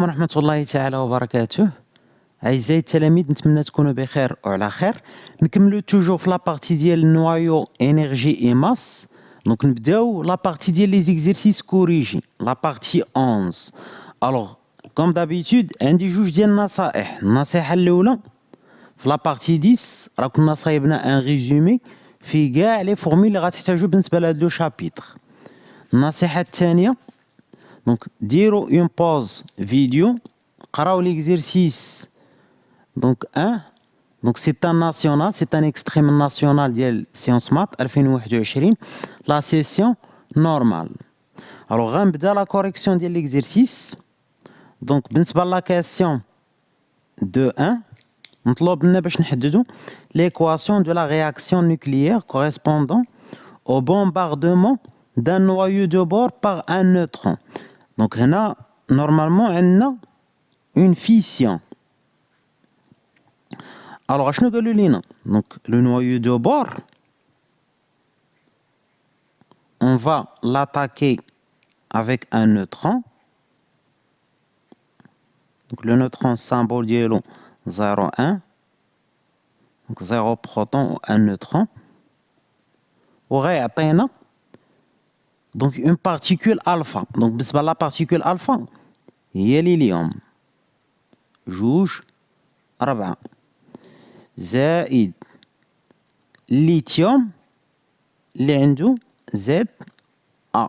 ورحمة الله تعالى وبركاته. أعزائي التلاميذ، نتمنى تكونوا بخير وعلى خير. نكملو توجور في لابارتي ديال النوايو انرجي اي ماس. دونك نبداو لابارتي ديال لي زيكزيرسيس كوريجي، لابارتي 11. الوغ كوم دابيتود عندي جوج ديال النصائح. النصيحة الأولى في لابارتي 10 راه كنا صايبنا ان ريزومي في كاع لي فورميل اللي غتحتاجو بالنسبة لهاد لو شابيتر. النصيحة الثانية دونك ديروا اون بوز فيديو، قراو ليكزيرسيس دونك 1. دونك سي ان ناسيونال، سي ان اكستري من ناسيونال ديال سيونس مات 2021 لا سيسيون نورمال. الوغ غنبدا لا كوريكسيون ديال ليكزيرسيس. دونك بالنسبه لا كاستيون دو 1 مطلوب لنا باش نحددو ليكواسيون دو لا رياكسيون نوكليير كوريسبوندون au bombardement d'un noyau de bord par un neutron. Donc هنا normalement عندنا une fission. Alors شنو قالوا لينا؟ Donc le noyau de bord on va l'attaquer avec un neutron. Donc le neutron symbole ديالو 0,1. Donc 0 proton ou 1 neutron. وغيعطينا donc une particule alpha. Donc بالنسبة لا particule alpha هي l'hélium. جوج 4 زائد الليثيوم اللي عنده زد ا.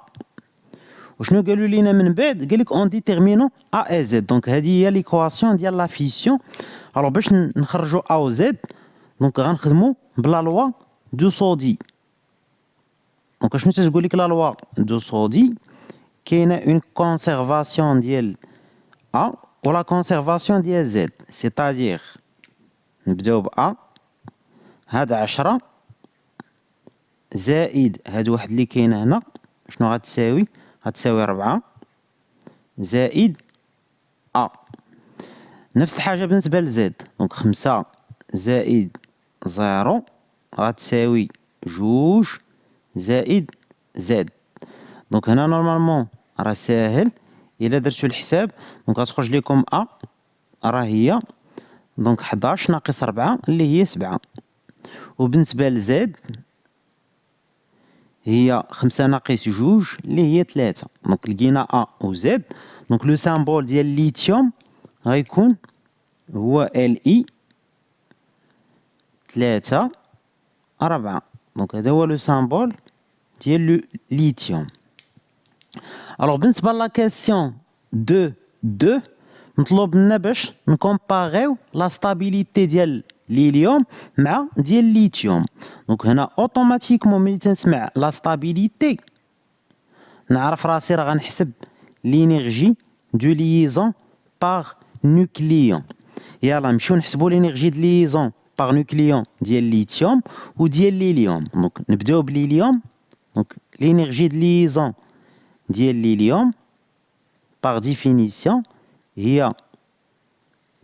وشنو قالوا لينا من بعد؟ قال لك اون ديتيرمينو ا اي زد. دونك هذه هي ليكواسيون ديال لا فيسيون. الوغ باش نخرجوا ا و زد دونك غنخدموا بلا لوا دو سودي. دونك شنو تتقول لك لا لوا دو سودي؟ كاينه اون كونسيرفاسيون ديال ا ولا كونسيرفاسيون ديال زد. سيتادير نبداو ب ا، هاد 10 زائد هاد واحد اللي كاينه هنا شنو غتساوي؟ غتساوي 4 زائد ا. نفس الحاجه بالنسبه لزد. دونك 5 زائد 0 غتساوي جوج زائد زد. دونك هنا نورمالمون راه ساهل الا درتو الحساب. دونك غتخرج لكم ا راه هي دونك 11 ناقص 4 اللي هي 7. وبالنسبه لزد هي 5 ناقص جوج اللي هي 3. دونك لقينا ا و زد. دونك لو سامبول ديال الليثيوم غيكون هو ال اي 3 4. دونك هذا هو لو سامبول ديال الليثيوم. الوغ بالنسبه لا كاستيون دو 2 مطلوب لنا باش نكومباريو لا ستابيليتي ديال ليليوم مع ديال الليثيوم. دونك هنا اوتوماتيكمون ملي تنسمع لا ستابيليتي نعرف راسي راه غنحسب لينيرجي دو ليزون باغ نوكليون. يلا نمشيو نحسبوا لينيرجي دو ليزون باغ نوكليون ديال الليثيوم وديال ليليوم. دونك نبداو بليليوم. دونك لينيرجي دو ليزون ديال ليليوم باغ ديفينيسيون هي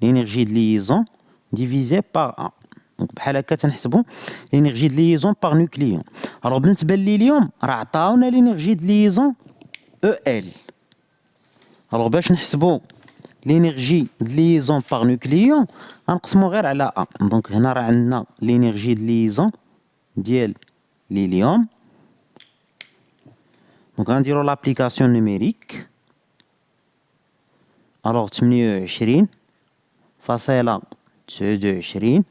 لينيرجي دو ليزون ديفيزي باغ ا. دونك بحال هكا تنحسبوا لينيرجي دو ليزون باغ نوكليون. الوغ بالنسبه لليليوم راه عطاونا لينيرجي دو ليزون او ال. الوغ باش نحسبوا لينيرجي دو ليزون باغ نوكليون غنقسمو غير على ا. دونك هنا راه عندنا لينيرجي دو ليزون ديال ليليوم. دونك غنديرو لابليكاسيون نوميريك. الوغ 28 فاصلة 29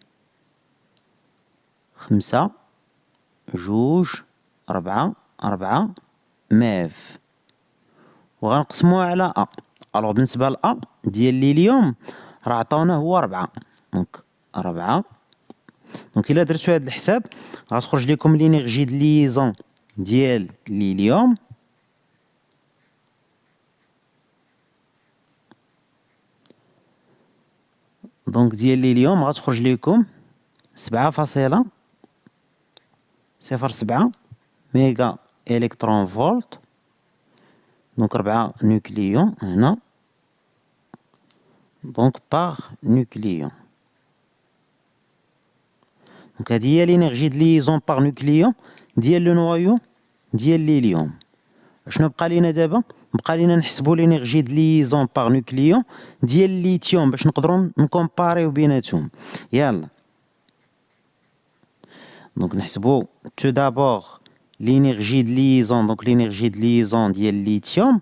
5 جوج 4 4 ماف. وغنقسموها على ا. الوغ بالنسبه لأ ديال ليليوم راه عطاونا هو 4. دونك 4. دونك الا درتو هاد الحساب غتخرج لكم لينيرجي دو ليزون ديال ليليوم دونك ديال ليليوم غتخرج لكم 7.07 ميغا الكترون فولت. دونك 4 نوكليون هنا دونك باغ نوكليون. دونك هذه هي لينيرجي دو ليزون باغ نوكليون ديال لو نوايو ديال ليليوم. شنو بقى لينا دابا؟ بقى لينا نحسبوا لينيرجي د ليزون باغ نوكليون ديال الليثيوم باش نقدروا نكومباريو بيناتهم. يلا دونك نحسبوا تو دابور لينيرجي د ليزون. دونك لينيرجي د ليزون ديال الليثيوم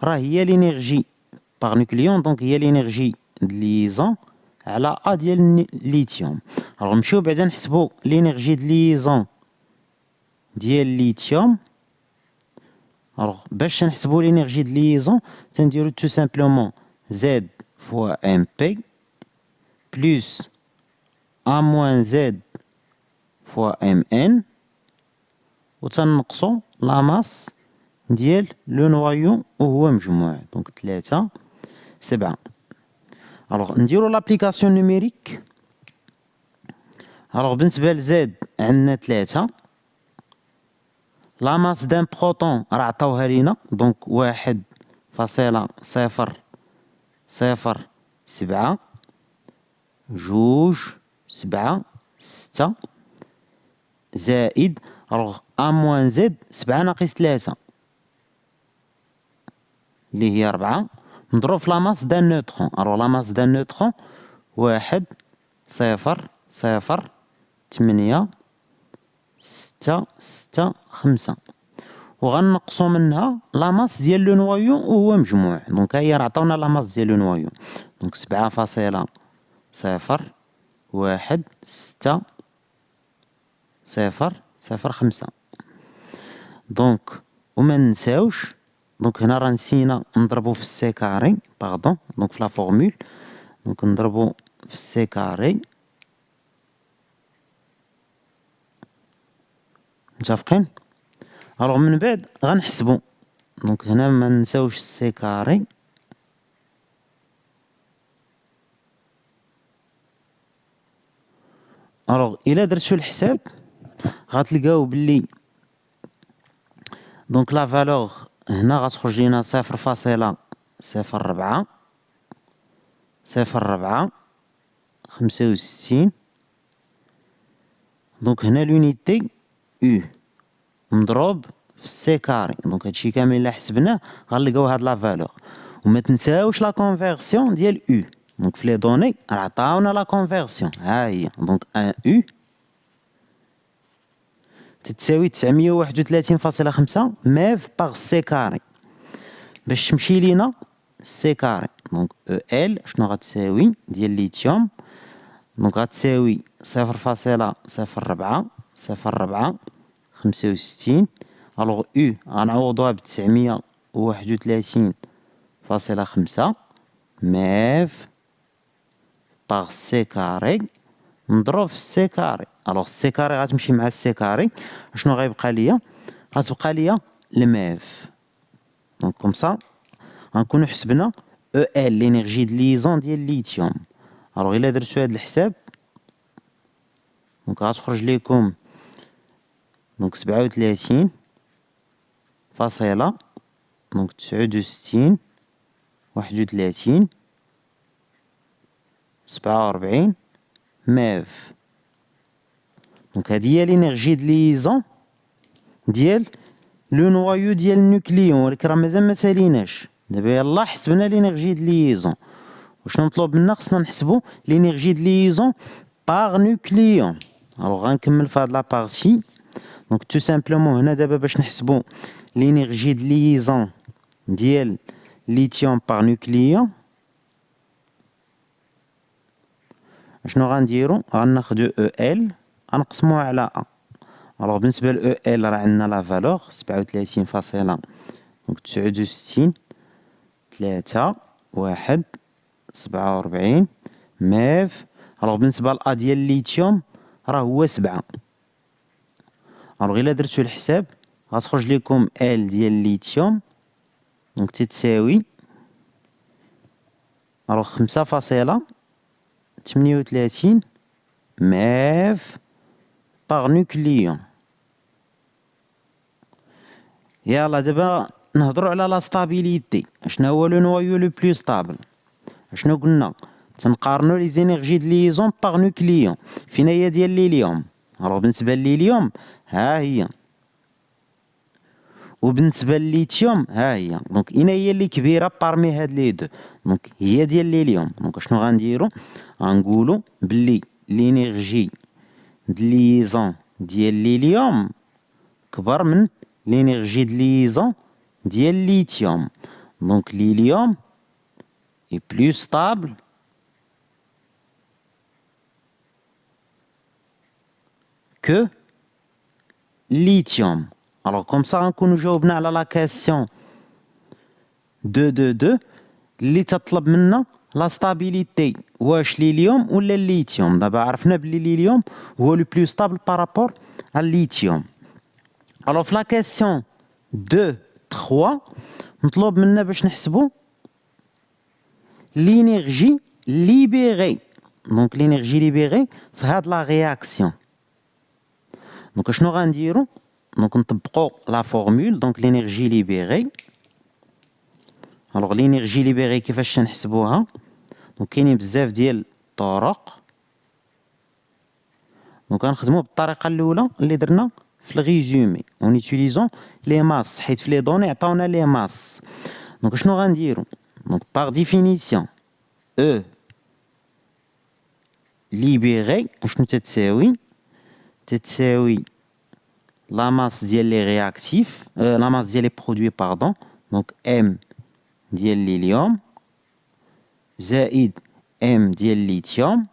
راه هي لينيرجي باغ نوكليون، دونك هي لينيرجي د ليزون على ا ديال الليثيوم. الوغ نمشيو بعدا نحسبوا لينيرجي د ليزون ديال الليثيوم. الوغ باش نحسبوا لينيرجي د ليزون تنديرو تو سامبلومون زد فوا ام بي بلس ا موان زد فوا ام ان و تنقصو لا ماس ديال لو نوايو وهو مجموع. دونك 3 7. الوغ نديرو لابليكاسيون نوميريك. الوغ بالنسبة لزد عندنا 3. لا ماس دان بروتون راه عطاوها لينا، دونك 1.007 جوج 7 6 زائد الوغ ا موان زد 7 ناقص 3 اللي هي 4 مضروب في لا ماس دان نوترون. الوغ لا ماس دان نوترون 1.008 6 6 5 وغنقصو منها لا ماس ديال لو نوايو وهو مجموع. دونك ها هي راه عطاونا لا ماس ديال لو نوايو، دونك 7.061.605. دونك وما ننساوش دونك هنا راه نسينا نضربو في السي كاري باردون، دونك في لا فورمول دونك نضربو في السي كاري. متفقين؟ الوغ من بعد غنحسبو، دونك هنا ما ننساوش السي كاري. الوغ الا درتو الحساب غتلقاو بلي دونك لا فالور هنا غتخرج لينا 0.04 65. دونك هنا لونيتي او مضروب في السي كاري، دونك هادشي كامل الا حسبناه غنلقاو هاد لا فالور. وما تنساوش لا كونفيرسيون ديال او، دونك في لي دوني راه عطاونا لا كونفيرسيون ها هي، دونك ان او تتساوي 931.5 ميف باغ سي كاري. باش تمشي لينا سي كاري دونك او ال شنو غتساوي ديال الليثيوم، دونك غتساوي 0.04 65. الوغ او غنعوضوها ب 931.5 ميف باغ سي كاري نضرب في السي كاري. الوغ السي كاري غتمشي مع السي كاري، شنو غيبقى ليا؟ غتبقى ليا الميف. دونك كوم سا غنكونو حسبنا او ال لينيرجي د ليزون ديال الليثيوم. الوغ الا درتو هاد الحساب دونك غتخرج ليكم دونك 37 فاصلة دونك 69 31 47 ميف. دونك هادي هي لينيرجي د ليزون ديال لو نوايو ديال النوكليون، ولكن راه مازال ما ساليناش. دابا يلاه حسبنا لينيرجي د ليزون، وشنو مطلوب منا؟ خصنا نحسبو لينيرجي د ليزون باغ نوكليون. الوغ غنكمل في هاد لا بارتي. دونك تو سامبلومون هنا دابا باش نحسبو لينيرجي د ليزون ديال ليثيوم باغ نوكليون شنو غنديرو؟ غناخدو او ال غنقسموها على ا. الوغ بالنسبة ل او ال راه عندنا لا فالور 37 فاصلة دونك 69 3 1 47 ميف. الوغ بالنسبة ل ا ديال الليثيوم راه هو 7. الوغ الا درتو الحساب غتخرج ليكم ال ديال الليثيوم دونك تتساوي الوغ 5.38 ميف باغ نوكليون. يلا دابا نهضروا على لا ستابيليتي. شنو هو لو نوايو لو بلو ستابل؟ شنو قلنا؟ تنقارنوا لي زينيرجي د ليزون باغ نوكليون. فين هي ديال ليليوم؟ الوغ بالنسبه لليليوم ها هي، وبالنسبه للليثيوم ها هي. دونك اين هي اللي كبيره بارمي هاد لي دو؟ دونك هي ديال الليليوم. دونك شنو غنديرو؟ غنقولو بلي لينيرجي د ليزون ديال الليليوم كبر من لينيرجي د ليزون ديال الليثيوم. دونك l'hélium est plus stable que lithium. Alors comme ça غنكونو جاوبنا على لا كيسيون 2 اللي تطلب منا لا ستابيليتي واش ليليوم ولا الليثيوم. دابا عرفنا بلي ليليوم هو لو بلو ستابل بارابور على الليثيوم. الوغ في لا كيسيون 3 مطلوب منا باش نحسبو لينيرجي ليبيري. دونك لينيرجي ليبيري في هاد لا رياكسيون. دونك شنو غنديرو؟ دونك نطبقو لا فورمول. دونك لينيرجي ليبيري. الوغ لينيرجي ليبيري كيفاش تنحسبوها؟ دونك كاينين بزاف ديال الطرق. دونك غنخدمو بالطريقه الاولى اللي درنا في الريزومي اون يوتيليزون لي ماس، حيت في لي دوني عطاونا لي ماس. دونك شنو غنديرو؟ دونك باغ ديفينيسيون او ليبيري شنو تتساوي لا ماس ديال لي رياكتيف، لا ماس ديال لي برودوي باردون. دونك ام ديال ليليوم زائد ام ديال ليثيوم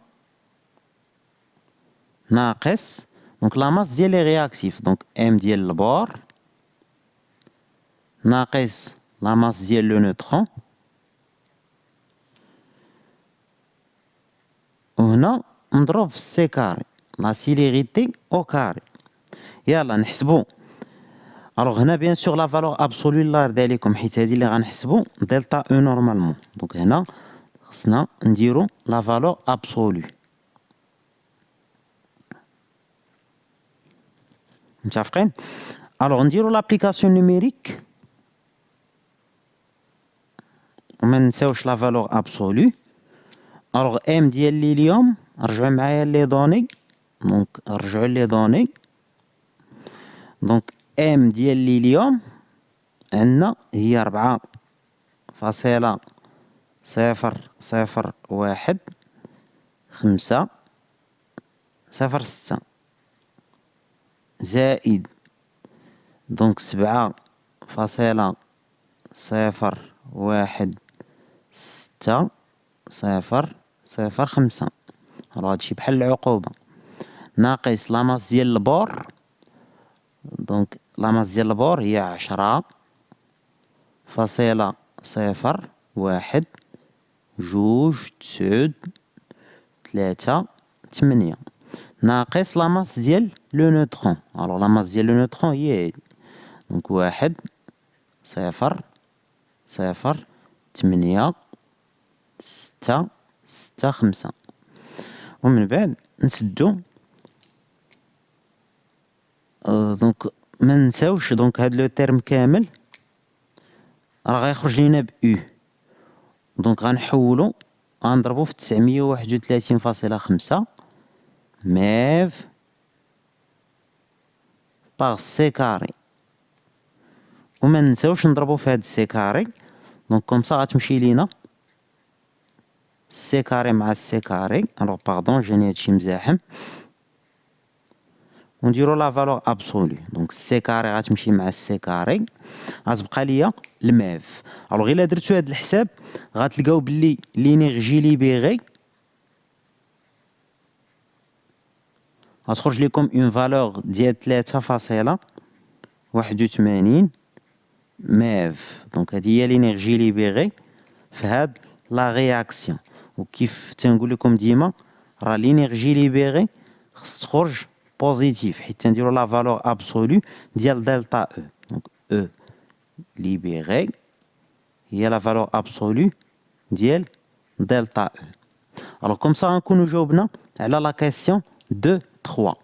ناقص دونك لا ماس ديال لي رياكتيف. دونك ام ديال البور ناقص لا ماس ديال لو نوترون. وهنا نضرب في سي كاري لا سيليغيتي او كاري. يلا نحسبو. الوغ هنا بيان سور لا فالور ابسولو الله يرضي عليكم، حيت هادي اللي غنحسبو دلتا او نورمالمون. دونك هنا خصنا نديرو لا فالور ابسولو. متفقين؟ الوغ نديرو لابليكاسيون نوميريك وما ننساوش لا فالور ابسولو. الوغ ام ديال ليليوم رجعوا معايا لي دوني. دونك رجعوا لي دوني. دونك ام ديال ليليوم عندنا هي 4.001506 زائد دونك 7.16005. راه هادشي بحال العقوبة ناقص لا ماس ديال البور. دونك لا ماس ديال البور هي 10.012938 ناقص لا ماس ديال لو نوترون. الوغ لا ماس ديال لو نوترون هي هادي. دونك 1.008.665. ومن بعد نسدو. دونك ما ننساوش دونك هاد لو تيرم كامل راه غيخرج لينا ب او. دونك غنحولو غنضربو في 931.5 ميف باغ سي كاري. وما ننساوش نضربو في هاد السي كاري. دونك كومسا غتمشي لينا سي كاري مع سي كاري. الوغ باردون جاني هادشي مزاحم. ونديرو لا فالور ابسولو. دونك سي كاري غتمشي مع سي كاري غتبقى ليا الماف. الوغ الا درتو هاد الحساب غتلقاو بلي لينيرجي ليبيري غتخرج لكم اون فالور ديال 3.81 ماف. دونك هادي هي لينيرجي ليبيري في هاد لا رياكسيون. وكيف تنقول لكم ديما راه لينيرجي ليبيري خص تخرج بوزيتيف، حيت تنديرو لا فالور ابسولو ديال دلتا او. دونك او ليبيري هي لا فالور ابسولو ديال دلتا او. الوغ كوم سا غنكونو جاوبنا على لا كيسيون 3.